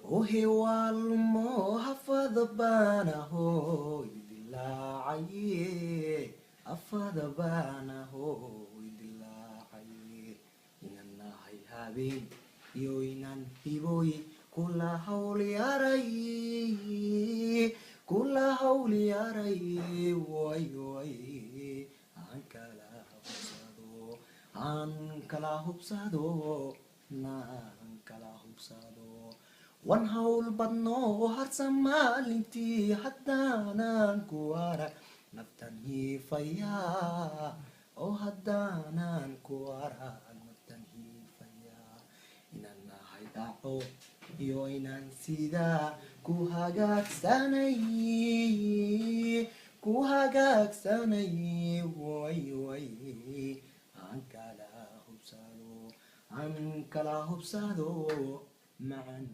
وهوالمو حفظ بانا هوي دلاعي حفظ بانا هوي دلاعي إننا هاي هابين يوينان هيبوي كل هولي أري كل هولي أري وي وي Ankala hubsado nankala hubsado wan haul badno harsa malinti haddanan kuara naftan hifaya oh haddanan kuara naftan hifaya inana haydao iyo inan sida kuhagagsanay way way ankala hubsado macan